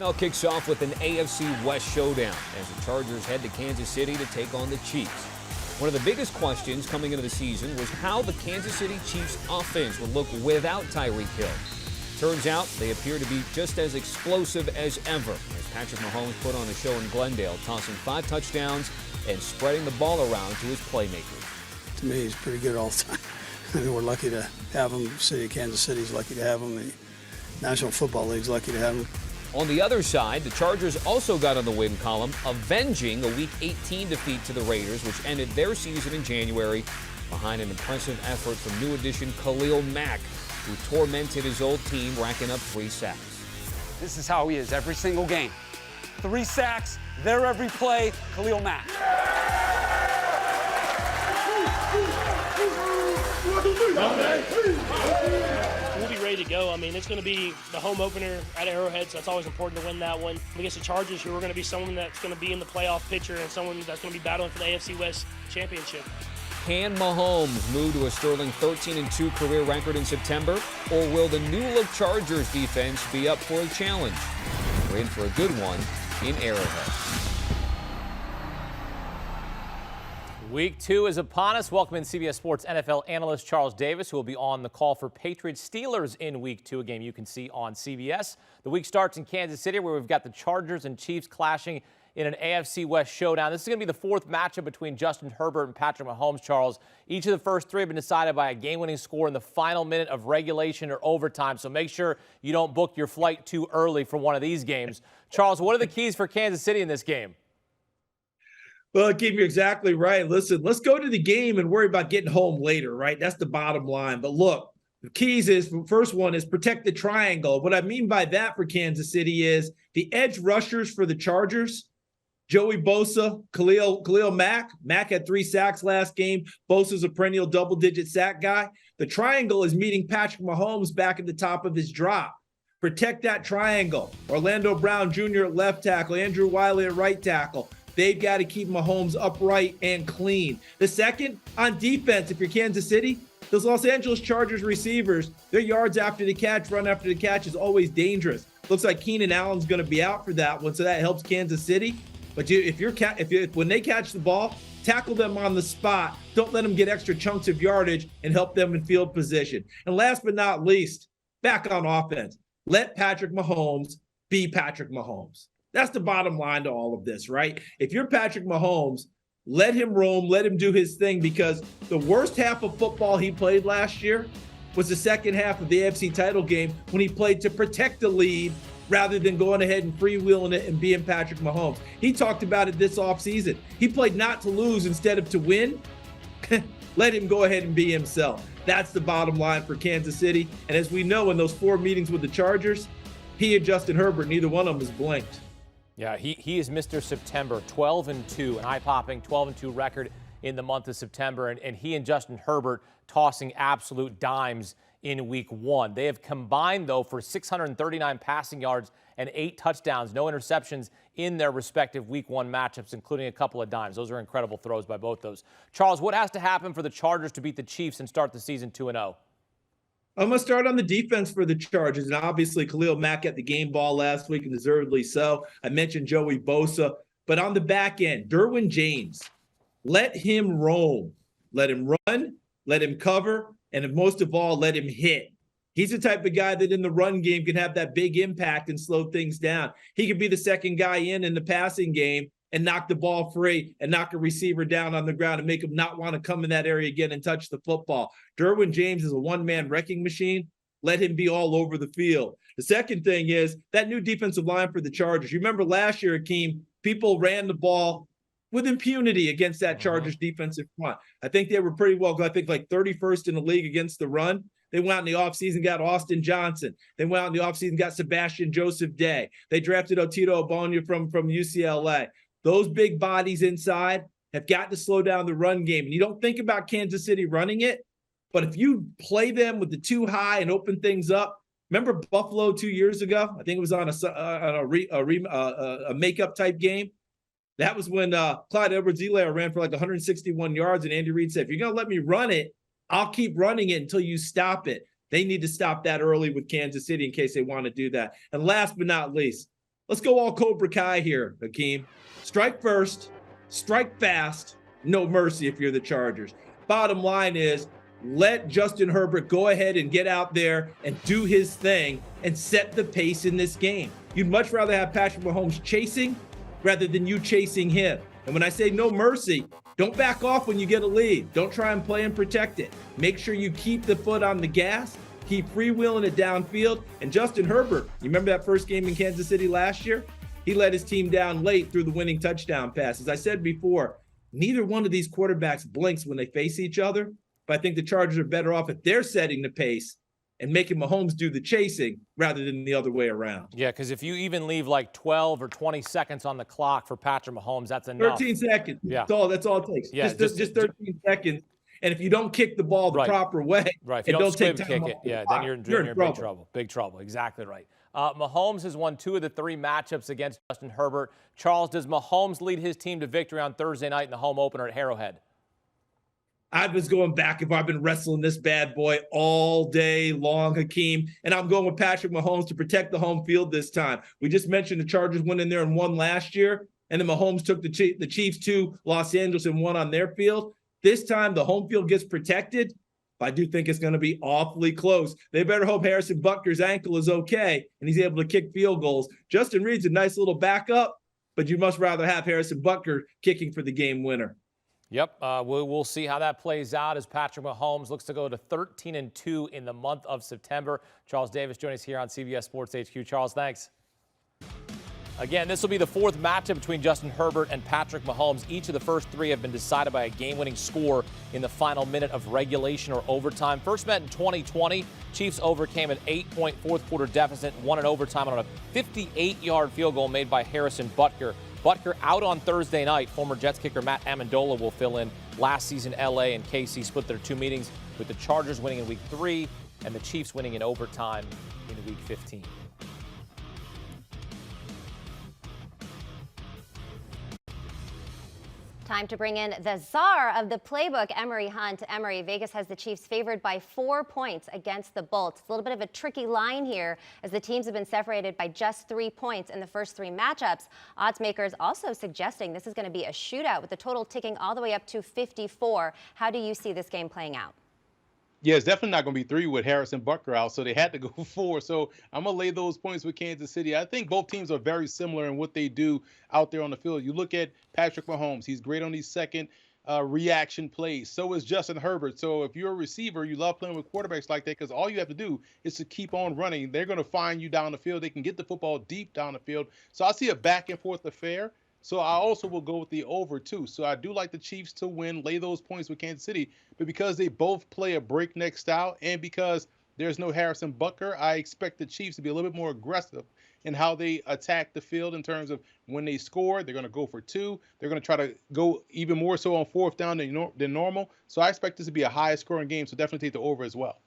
Now kicks off with an AFC West showdown as the Chargers head to Kansas City to take on the Chiefs. One of the biggest questions coming into the season was how the Kansas City Chiefs offense would look without Tyreek Hill. Turns out they appear to be just as explosive as ever as Patrick Mahomes put on a show in Glendale, tossing 5 touchdowns and spreading the ball around to his playmakers. To me, he's pretty good all the time. I mean, we're lucky to have him. The city of Kansas City is lucky to have him. The National Football League is lucky to have him. On the other side, the Chargers also got on the win column, avenging a Week 18 defeat to the Raiders, which ended their season in January behind an impressive effort from new addition Khalil Mack, who tormented his old team, racking up 3 sacks. This is how he is every single game. 3 sacks, there every play, Khalil Mack. We'll be ready to go. I mean, it's going to be the home opener at Arrowhead, so it's always important to win that one. Against the Chargers, who are going to be someone that's going to be in the playoff picture and someone that's going to be battling for the AFC West championship. Can Mahomes move to a sterling 13-2 career record in September, or will the new-look Chargers defense be up for a challenge? We're in for a good one in Arrowhead. Week 2 is upon us. Welcome in CBS Sports NFL analyst Charles Davis, who will be on the call for Patriots-Steelers in Week 2, a game you can see on CBS. The week starts in Kansas City, where we've got the Chargers and Chiefs clashing in an AFC West showdown. This is going to be the 4th matchup between Justin Herbert and Patrick Mahomes, Charles. Each of the first 3 have been decided by a game-winning score in the final minute of regulation or overtime, so make sure you don't book your flight too early for one of these games. Charles, what are the keys for Kansas City in this game? Well, Keith, you're exactly right. Listen, let's go to the game and worry about getting home later, right? That's the bottom line. But look, the keys is, the first one is protect the triangle. What I mean by that for Kansas City is the edge rushers for the Chargers, Joey Bosa, Khalil Mack. Mack had 3 sacks last game. Bosa's a perennial double-digit sack guy. The triangle is meeting Patrick Mahomes back at the top of his drop. Protect that triangle. Orlando Brown Jr. at left tackle, Andrew Wiley at right tackle. They've got to keep Mahomes upright and clean. The second, on defense, if you're Kansas City, those Los Angeles Chargers receivers, their yards after the catch, run after the catch is always dangerous. Looks like Keenan Allen's going to be out for that one, so that helps Kansas City. But when they catch the ball, tackle them on the spot. Don't let them get extra chunks of yardage and help them in field position. And last but not least, back on offense. Let Patrick Mahomes be Patrick Mahomes. That's the bottom line to all of this, right? If you're Patrick Mahomes, let him roam, let him do his thing, because the worst half of football he played last year was the second half of the AFC title game when he played to protect the lead rather than going ahead and freewheeling it and being Patrick Mahomes. He talked about it this offseason. He played not to lose instead of to win. Let him go ahead and be himself. That's the bottom line for Kansas City. And as we know, in those 4 meetings with the Chargers, he and Justin Herbert, neither one of them has blinked. Yeah, he is Mr. September, 12-2, an eye-popping 12-2 record in the month of September, and he and Justin Herbert tossing absolute dimes in Week 1. They have combined, though, for 639 passing yards and 8 touchdowns, no interceptions in their respective Week 1 matchups, including a couple of dimes. Those are incredible throws by both those. Charles, what has to happen for the Chargers to beat the Chiefs and start the season 2-0? I'm going to start on the defense for the Chargers. And obviously, Khalil Mack got the game ball last week, and deservedly so. I mentioned Joey Bosa. But on the back end, Derwin James, let him roam. Let him run, let him cover, and most of all, let him hit. He's the type of guy that in the run game can have that big impact and slow things down. He could be the second guy in the passing game and knock the ball free and knock a receiver down on the ground and make him not want to come in that area again and touch the football. Derwin James is a one-man wrecking machine. Let him be all over the field. The second thing is that new defensive line for the Chargers. You remember last year, Akeem, people ran the ball with impunity against that Chargers defensive front. I think they were pretty well, I think like 31st in the league against the run. They went out in the offseason, got Austin Johnson. They went out in the offseason, got Sebastian Joseph Day. They drafted Otito Ogbonnia from UCLA. Those big bodies inside have got to slow down the run game. And you don't think about Kansas City running it, but if you play them with the 2 high and open things up, remember Buffalo 2 years ago? I think it was on a makeup type game. That was when Clyde Edwards-Helaire ran for like 161 yards, and Andy Reid said, if you're going to let me run it, I'll keep running it until you stop it. They need to stop that early with Kansas City in case they want to do that. And last but not least, Let's go all Cobra Kai here, Hakeem. Strike first, strike fast, no mercy if you're the Chargers. Bottom line is, let Justin Herbert go ahead and get out there and do his thing and set the pace in this game. You'd much rather have Patrick Mahomes chasing rather than you chasing him. And when I say no mercy, don't back off when you get a lead. Don't try and play and protect it. Make sure you keep the foot on the gas, keep freewheeling it downfield. And Justin Herbert, you remember that first game in Kansas City last year? He let his team down late through the winning touchdown pass. As I said before, neither one of these quarterbacks blinks when they face each other. But I think the Chargers are better off if they're setting the pace and making Mahomes do the chasing rather than the other way around. Yeah, because if you even leave like 12 or 20 seconds on the clock for Patrick Mahomes, that's enough. 13 seconds. Yeah. That's all it takes. Yeah, just 13 seconds. And if you don't kick the ball the proper way, right. If you don't take squib time kick it, off the yeah, clock, then you're in big trouble. Big trouble. Exactly right. Mahomes has won 2 of the 3 matchups against Justin Herbert. Charles, does Mahomes lead his team to victory on Thursday night in the home opener at Arrowhead? I was going back if I've been wrestling this bad boy all day long, Hakeem, and I'm going with Patrick Mahomes to protect the home field this time. We just mentioned the Chargers went in there and won last year, and then Mahomes took the Chiefs to Los Angeles and won on their field. This time, the home field gets protected. I do think it's going to be awfully close. They better hope Harrison Butker's ankle is okay and he's able to kick field goals. Justin Reed's a nice little backup, but you must rather have Harrison Butker kicking for the game winner. Yep, we'll see how that plays out as Patrick Mahomes looks to go to 13-2 in the month of September. Charles Davis joining us here on CBS Sports HQ. Charles, thanks. Again, this will be the 4th matchup between Justin Herbert and Patrick Mahomes. Each of the first 3 have been decided by a game-winning score in the final minute of regulation or overtime. First met in 2020. Chiefs overcame an 8-point fourth-quarter deficit, won in overtime on a 58-yard field goal made by Harrison Butker. Butker out on Thursday night. Former Jets kicker Matt Amendola will fill in. Last season, LA and KC split their 2 meetings, with the Chargers winning in Week 3 and the Chiefs winning in overtime in Week 15. Time to bring in the czar of the playbook, Emery Hunt. Emery, Vegas has the Chiefs favored by 4 points against the Bolts. It's a little bit of a tricky line here as the teams have been separated by just 3 points in the first 3 matchups. Odds makers also suggesting this is going to be a shootout with the total ticking all the way up to 54. How do you see this game playing out? Yeah, it's definitely not going to be 3 with Harrison Butker out, so they had to go 4. So I'm going to lay those points with Kansas City. I think both teams are very similar in what they do out there on the field. You look at Patrick Mahomes. He's great on these second reaction plays. So is Justin Herbert. So if you're a receiver, you love playing with quarterbacks like that because all you have to do is to keep on running. They're going to find you down the field. They can get the football deep down the field. So I see a back-and-forth affair. So I also will go with the over, too. So I do like the Chiefs to win, lay those points with Kansas City. But because they both play a breakneck style and because there's no Harrison Butker, I expect the Chiefs to be a little bit more aggressive in how they attack the field in terms of when they score. They're going to go for 2. They're going to try to go even more so on 4th down than normal. So I expect this to be a high-scoring game, so definitely take the over as well.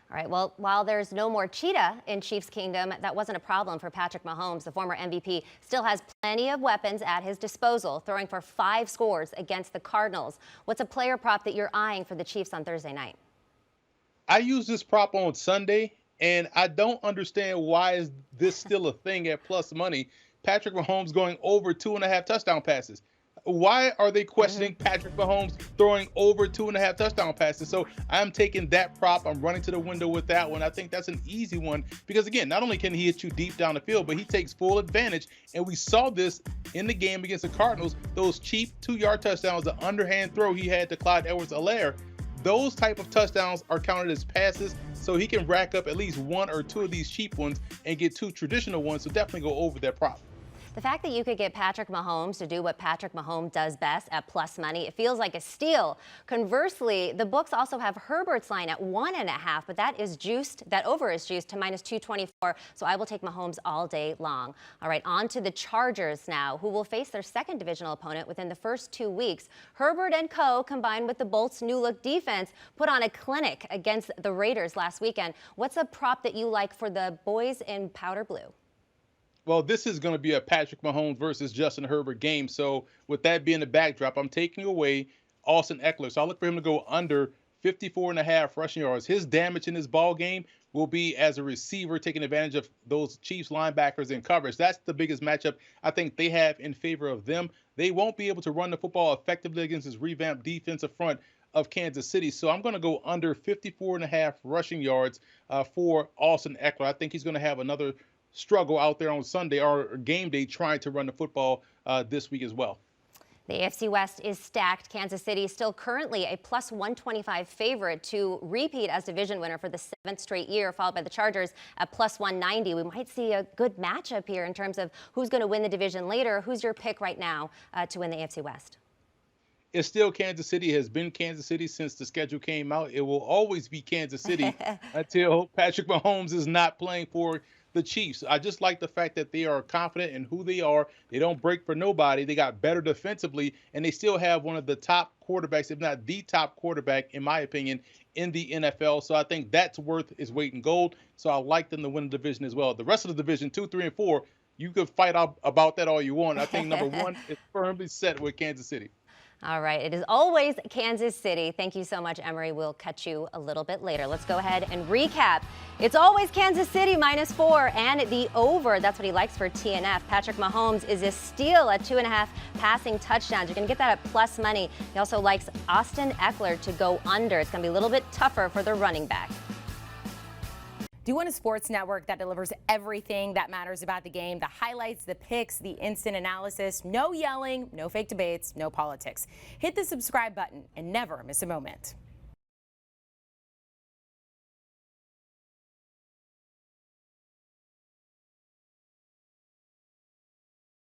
All right, well, while there's no more cheetah in Chiefs Kingdom, that wasn't a problem for Patrick Mahomes. The former MVP still has plenty of weapons at his disposal, throwing for 5 scores against the Cardinals. What's a player prop that you're eyeing for the Chiefs on Thursday night? I used this prop on Sunday, and I don't understand why is this still a thing at plus money. Patrick Mahomes going over 2.5 touchdown passes. Why are they questioning Patrick Mahomes throwing over 2.5 touchdown passes? So I'm taking that prop. I'm running to the window with that one. I think that's an easy one because, again, not only can he hit you deep down the field, but he takes full advantage. And we saw this in the game against the Cardinals. Those cheap 2-yard touchdowns, the underhand throw he had to Clyde Edwards-Helaire, those type of touchdowns are counted as passes. So he can rack up at least 1 or 2 of these cheap ones and get 2 traditional ones. So definitely go over that prop. The fact that you could get Patrick Mahomes to do what Patrick Mahomes does best at plus money, it feels like a steal. Conversely, the books also have Herbert's line at 1.5, but that over is juiced to minus 224. So I will take Mahomes all day long. All right, on to the Chargers now, who will face their second divisional opponent within the first 2 weeks. Herbert and co, combined with the Bolts' new-look defense, put on a clinic against the Raiders last weekend. What's a prop that you like for the boys in powder blue? Well, this is going to be a Patrick Mahomes versus Justin Herbert game. So with that being the backdrop, I'm taking away Austin Eckler. So I'll look for him to go under 54.5 rushing yards. His damage in this ball game will be as a receiver taking advantage of those Chiefs linebackers in coverage. That's the biggest matchup I think they have in favor of them. They won't be able to run the football effectively against this revamped defensive front of Kansas City. So I'm going to go under 54.5 rushing yards for Austin Eckler. I think he's going to have another struggle out there on Sunday or game day trying to run the football this week as well. The AFC West is stacked. Kansas City still currently a plus 125 favorite to repeat as division winner for the 7th straight year, followed by the Chargers at plus 190. We might see a good matchup here in terms of who's going to win the division later. Who's your pick right now to win the AFC West? It's still Kansas City, has been Kansas City since the schedule came out. It will always be Kansas City until Patrick Mahomes is not playing for the Chiefs. I just like the fact that they are confident in who they are. They don't break for nobody. They got better defensively, and they still have one of the top quarterbacks, if not the top quarterback, in my opinion, in the NFL. So I think that's worth its weight in gold. So I like them to win the division as well. The rest of the division, 2, 3, and 4, you could fight about that all you want. I think number 1 is firmly set with Kansas City. All right, it is always Kansas City. Thank you so much, Emery. We'll catch you a little bit later. Let's go ahead and recap. It's always Kansas City -4 and the over. That's what he likes for TNF. Patrick Mahomes is a steal at 2.5 passing touchdowns. You're going to get that at plus money. He also likes Austin Eckler to go under. It's going to be a little bit tougher for the running back. Do you want a sports network that delivers everything that matters about the game? The highlights, the picks, the instant analysis, no yelling, no fake debates, no politics. Hit the subscribe button and never miss a moment.